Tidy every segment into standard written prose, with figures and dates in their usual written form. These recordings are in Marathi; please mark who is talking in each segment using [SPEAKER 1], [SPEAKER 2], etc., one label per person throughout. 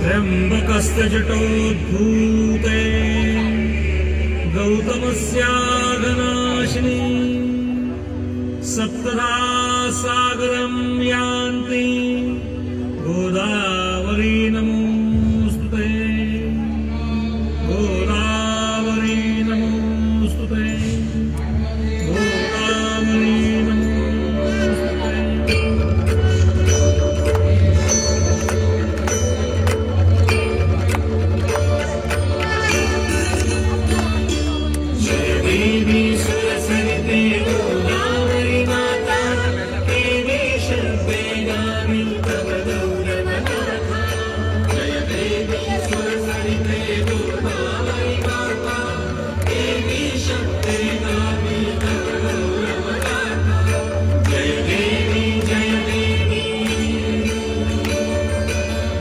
[SPEAKER 1] त्र्यम्बकस्तजटोद्भूते गौतमस्याघनाशिनी सप्तधा सागरं यान्ति गोदावरी नमोस्तुते गोदावरी नमोस्तुते गोदावरी नमोस्तुते। जय देवी सरस्वती गोदावरी माता देवी शब्देगामी तव गौरवगाथा। जय देवी सरस्वती गोदावरी माता देवी शब्देगामी तव गौरवगाथा। जय देवी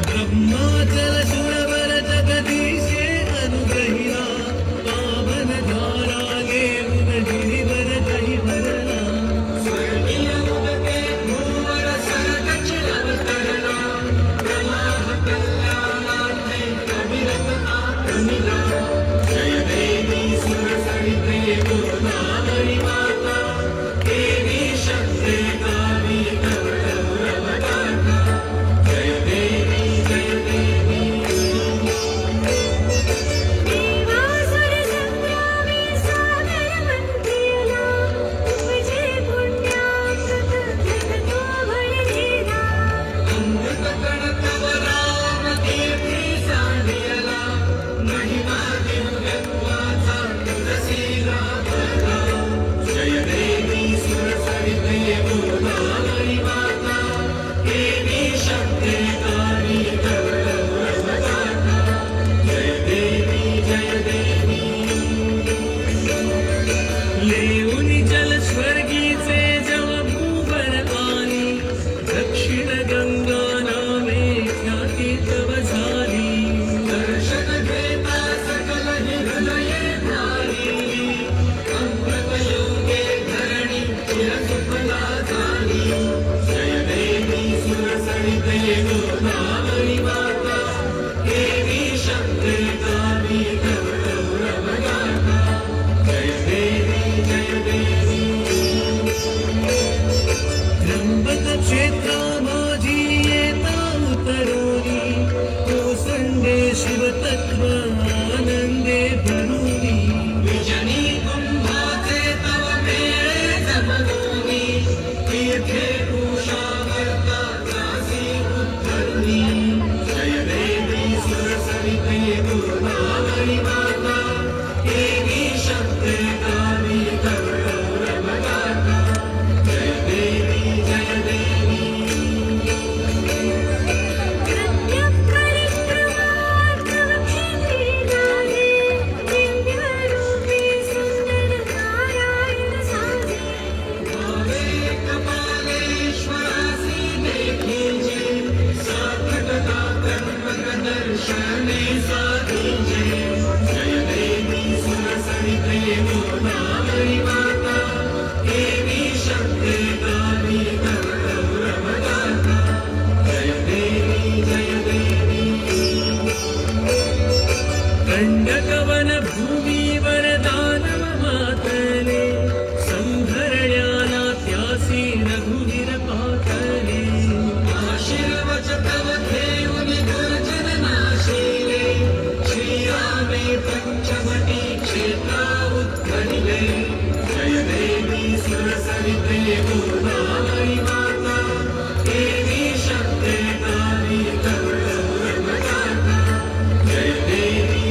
[SPEAKER 1] ब्रह्माचल सुरवर जगदीशे अनुग्रहिला पावन धारा घेऊन गिरिवर जही भरला। स्वर्गीय उदके भूवर सरगच अवतरला प्रवाह कल्याणार्थे कविरत आत्मिला। जय देवी सुरसरिते गोदावरी माता देवी शब्देगामी तव गौरवगाथा। जय देवी
[SPEAKER 2] देवासुर संग्रामी सागर मंत्रिला तुझे पुण्याकृत जगतो भरलेला।
[SPEAKER 1] अमृत कण तव राम कीर्ती सांडियला महिमा दिव्यत्वाचा तुलसी लाभला। जय देवी सुरसरिते गोदावरी माता देवी शब्देगामी तव गौरवगाथा। जय देवी येऊनी जल स्वर्गीचे जव भूवर आली दक्षिण गंगा नामे ख्याती तव झाली। दर्शन घेता सकल हृदये भारी अमृत योगे धरणी चिरसुफला झाली। जय देवी सुरसरिते गोदावरी माता देवी शब्देगामी तव गौरवगाथा। जय देवी त्र्यंबक क्षेत्रा माझी येता उतरोनी कोसंडे शिवतत्व आनंदे भरुनी। विजनी कुंभाचे तव मेळे जमलोनी तीर्थे उषावर्ता दासी उद्धरुनी। जय देवी सुरसरिते गोदावरी माता देवी शब्देगामी तव गौरवगाथा। जय देवी
[SPEAKER 2] प्रत्यक्षरिक्रमार्थवक्षेत्रीराजे दिव्यरूपी सुंदर नारायण साजे।
[SPEAKER 1] भावे कपालेश्वरासी देखीजे सात्विकता कर्मक दर्शने साधीजे। जय देवी सुरसरिते गोदावरी माता देवी शब्देगामी तव गौरवगाथा। जय देवी दंडकवन भूमीवर दानव मातले संधरण्याला त्यासी रघुवीर पातले। आशीर्वच तव घेऊन दुर्जन नाशिले श्रीरामे पंचवटी क्षेत्रा उत्खनिले। जय देवी सुरसरिते गोदावरी माता देवी शब्देगामी तव गौरवगाथा। जय देवी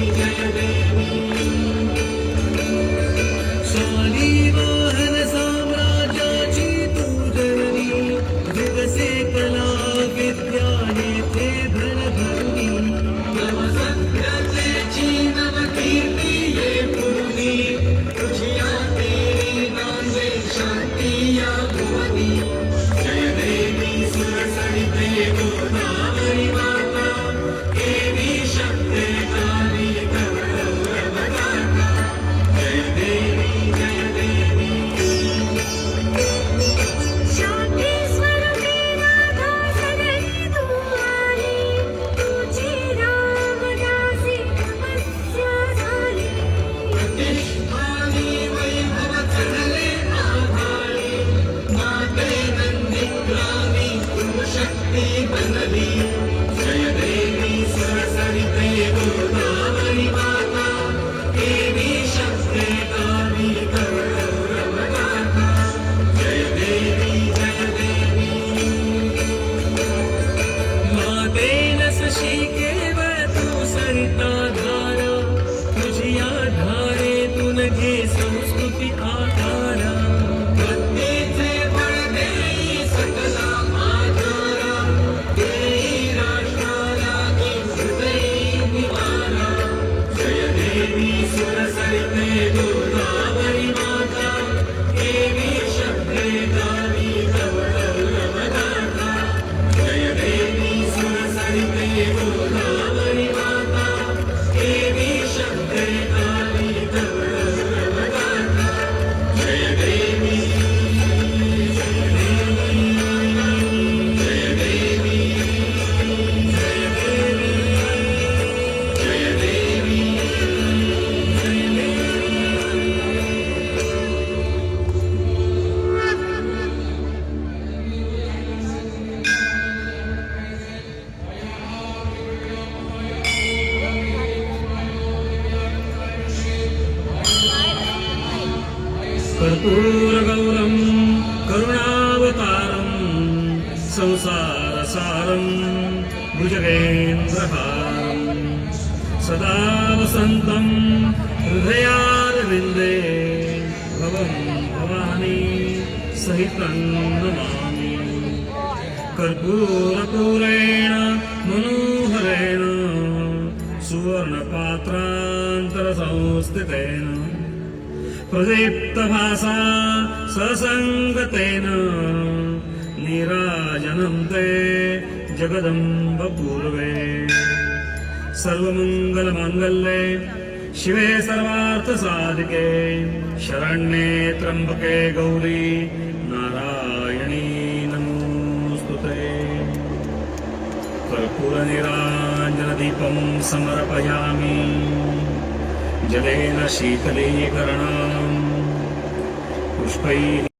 [SPEAKER 1] कर्पूरगौरं करुणावतारं संसारसारं भुजगेन्द्रहारं सदा वसन्तं हृदयारविन्दे भवं भवानी सहितं नमामि कर्पूरपूरेण मनोहरेण सुवर्णपात्रान्तरसंस्थितेन प्रदीप्तभासा ससङ्गतेन नीराजनं ते जगदम्बपूर्वे सर्वमङ्गलमाङ्गल्ये शिवे सर्वार्थसाधिके शरण्ये त्र्यम्बके गौरी नारायणी नमोऽस्तुते कर्पूरनिराञ्जनदीपं समर्पयामि जलेन शीतलीकरणं पुष्पैः